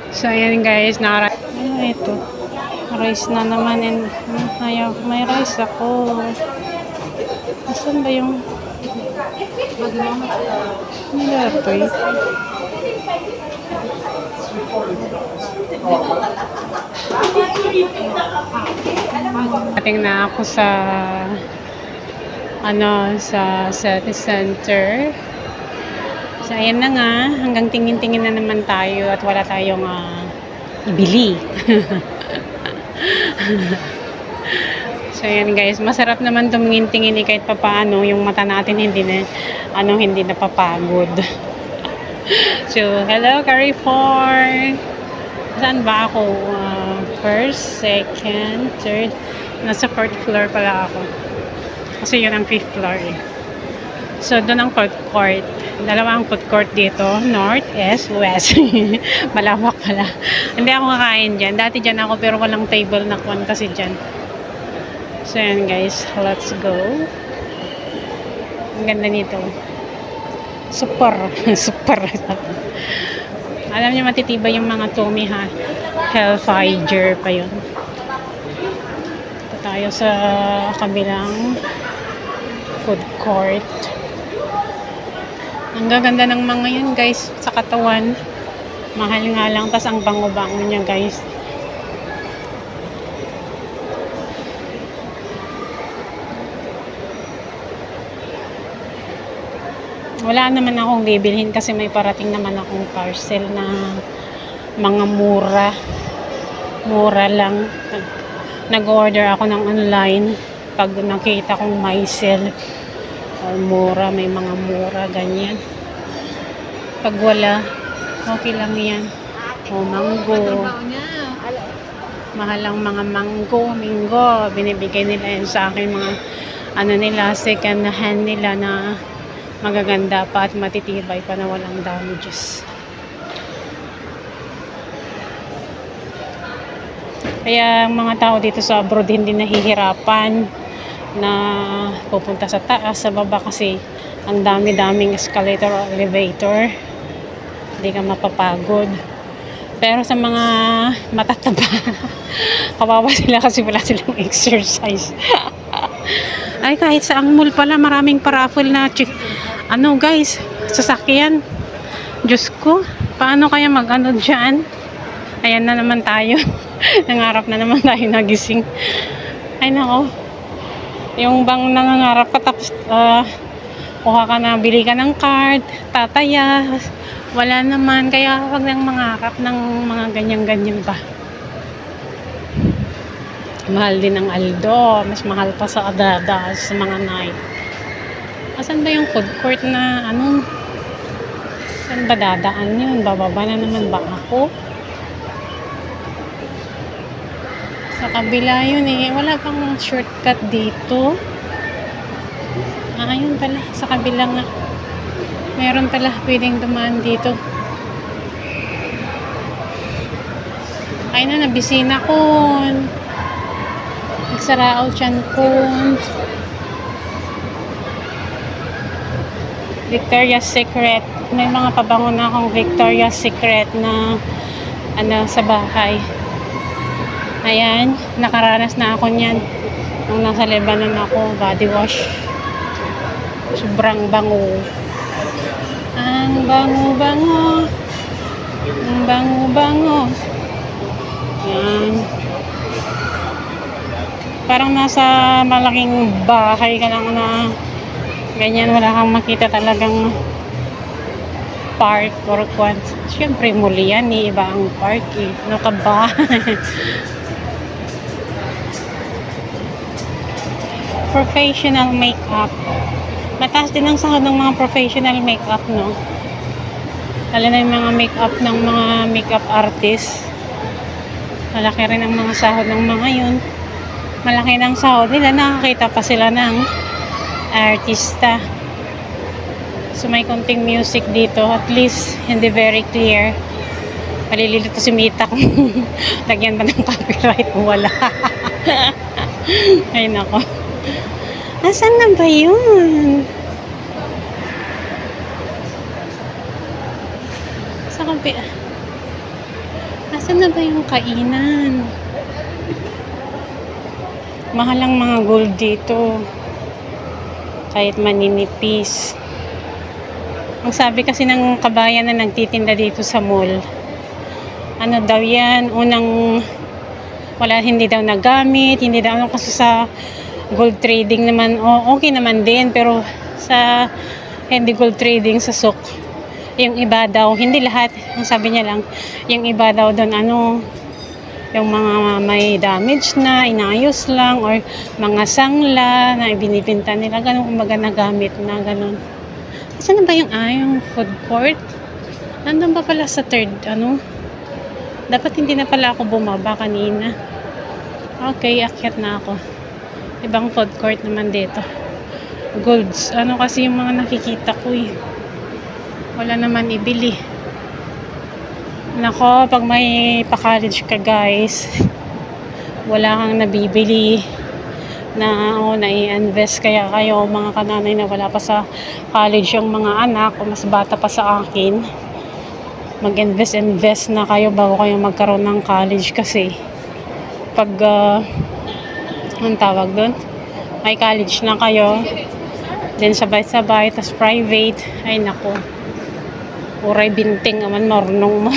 So, ayan guys, ito. Rice na naman. And, ayaw, may rice ako. Asan ba yung... Nilatoy. Ating na ako sa... sa city center. So, ayan na nga. Hanggang tingin-tingin na naman tayo at wala tayong ibili. So, ayan guys. Masarap naman tumingin-tingin kahit papaano. Yung mata natin hindi na papagod. So, hello Carrefour! Saan ba ako? First, second, third. Nasa 4th floor pala ako. Kasi yun ang 5th floor eh. So, doon ang food court. Dalawang food court dito. North, East, West. Malawak pala. Hindi ako kakain dyan. Dati dyan ako pero walang table na kwan kasi dyan. So, yan guys. Let's go. Ang ganda nito. Super. Super. Alam niyo matitibay yung mga Tommy ha. Hellfire pa yun. Ito tayo sa kabilang food court. Ang gaganda ng mga yun guys sa katawan. Mahal nga lang. Tas ang bango-bango niya guys. Wala naman akong bibilhin kasi may parating naman akong parcel na mga mura. Mura lang. Nag-order ako ng online pag nakita kong may sale or mura, may mga mura, ganyan. Pag wala, okay lang yan. O mango. Mahal ang mga minggo. Binibigay nila yan sa akin, mga nila, second hand nila na magaganda pa at matitibay pa na walang damages. Kaya mga tao dito sa abroad hindi nahihirapan na pupunta sa taas, sa baba kasi ang dami-daming escalator o elevator. Hindi ka mapapagod. Pero sa mga matataba, kawawa sila kasi wala silang exercise. Ay, kahit sa ang mall pala, maraming paraffol na guys, sasakyan. Diyos ko, paano kaya dyan? Ayan na naman tayo. Nangarap na naman tayo nagising. Ay, nako. Yung bang nangangarap ka tapos kuha ka na, bili ka ng card, tataya. Wala naman. Kaya wag nang mangarap ng mga ganyan-ganyan pa. Mahal din ang Aldo. Mas mahal pa sa Adada sa mga night. Asan ba yung food court na saan ba dadaan yun? Bababa na naman ba ako? Sa kabila yun eh. Wala bang shortcut dito? Ayun pala. Sa kabila nga. Meron pala pwedeng dumaan dito. Ay na, nabisina ko. Nagsarao tiyan ko. Victoria's Secret. May mga pabango na akong Victoria's Secret na sa bahay. Ayan, nakaranas na ako niyan. Nung nasa Lebanon ako, body wash. Sobrang bango. Ang bango-bango. Ang bango-bango. Ayan. Parang nasa malaking bahay ka lang na ganyan, wala kang makita talagang park or kwan. Siyempre muli yan eh, iba ang park eh. Ano ka ba? Professional makeup. Mataas din ang sahod ng mga professional makeup, no? Lalo na yung mga makeup ng mga makeup artist. Malaki rin ang mga sahod ng mga yun. Malaki ng sahod nila, nakakita pa sila ng artista. So may konting music dito, at least hindi very clear. Malilito si Mita kung lagyan ba ng copyright o wala. Ay nako. Asan na ba yun? Sa Asan na ba yung kainan? Mahal ang mga gold dito. Kahit maninipis. Ang sabi kasi ng kabayan na nagtitinda dito sa mall, ano daw yan, unang wala, hindi daw nagamit, hindi daw, ano, kasi sa gold trading naman, okay naman din, pero sa hindi gold trading sa souk, yung iba daw, hindi lahat, ang sabi niya lang, yung iba daw doon, ano, yung mga may damage na, inayos lang, or mga sangla na ibinibinta nila, ganun, kumbaga nagamit na, ganun. Saan na ba yung food court? Nandun ba pala sa third, ano? Dapat hindi na pala ako bumaba kanina. Okay, akyat na ako. Ibang food court naman dito. Golds. Ano kasi yung mga nakikita ko eh. Wala naman ibili. Nako, pag may pa-college ka guys, wala kang nabibili na nai-invest, kaya kayo mga kananay na wala pa sa college yung mga anak o mas bata pa sa akin, mag-invest na kayo bago kayo magkaroon ng college, kasi pag anong tawag doon, may college na kayo, then sabay-sabay, tas private, ay nako, uray binting naman marunong mo.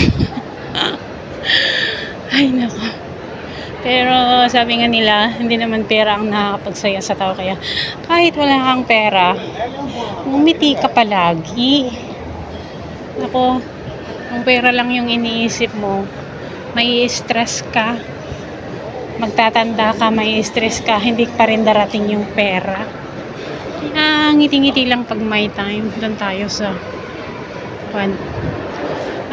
Ay nako. Pero sabi nga nila, hindi naman pera ang nakakapagsaya sa tao, kaya kahit wala kang pera, umiti ka palagi. Ako, kung pera lang yung iniisip mo, may stress ka. Magtatanda ka, may stress ka, hindi pa rin darating yung pera. Kaya ngiti-ngiti lang pag may time. Doon tayo sa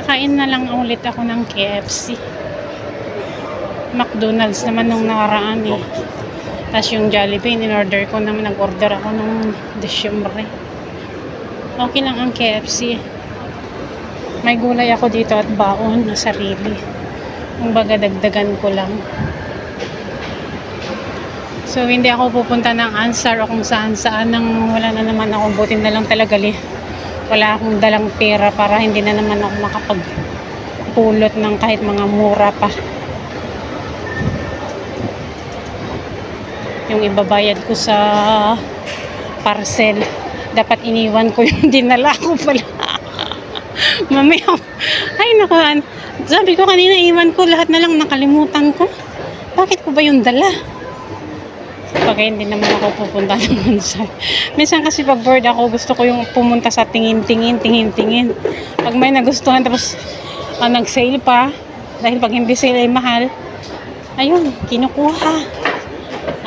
nakain na lang ulit ako ng KFC. McDonald's naman nung nakaraan eh. Tapos yung Jollibee, in-order ko naman, nag-order ako nung Disyembre. Okay lang ang KFC. May gulay ako dito at baon na sarili. Kumbaga dagdagan ko lang. So hindi ako pupunta ng Ansar o kung saan-saan nang wala na naman ako. Buti na lang talaga wala akong dalang pera para hindi na naman ako makapagpulot ng kahit mga mura pa. Yung ibabayad ko sa parcel, dapat iniwan ko yung dinala ko pala. Mamaya, ay naku, sabi ko kanina iwan ko, lahat na lang nakalimutan ko. Bakit ko ba yung dala? Pag hindi naman ako pupunta ng Ansar. Minsan kasi pag bored ako, gusto ko yung pumunta sa tingin-tingin. Pag may nagustuhan, tapos nag-sale pa, dahil pag hindi sale ay mahal, ayun, kinukuha.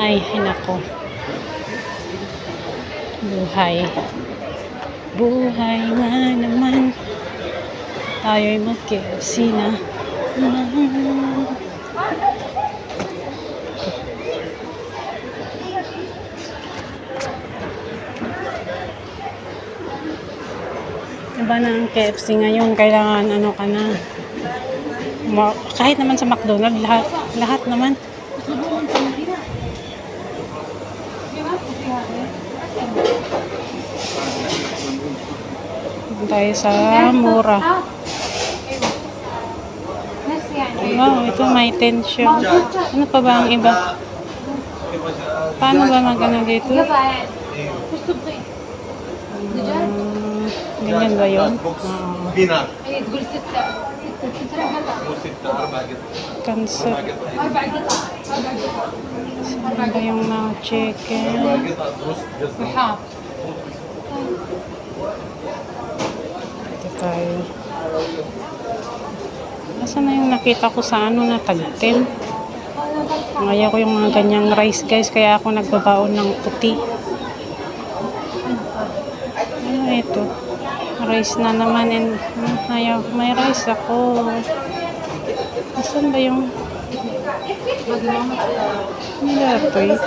Ay nako. Buhay nga naman. Tayo'y mag-KFC na. Iba na ang KFC ngayon. Kailangan ano ka na. Kahit naman sa McDonald's, lahat naman. Tayo sa mura. Wow, ito may tension. Ano pa ba ang iba? Paano ba magano dito? Ganyan ba yun? Kansa. Saan ba yung chicken? Ito tayo. Nasaan na yung nakita ko sa ano na tag-10? Ayaw ko yung mga ganyang rice guys, kaya ako nagbabaon ng puti. Ano ito? Rice na naman, and ayaw, may rice ako. Nasaan ba yung nilatoy?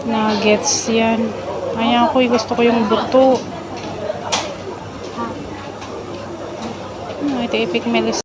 Nuggets yan. Ayaw ko, gusto ko yung buto. Ito, Epic Melis.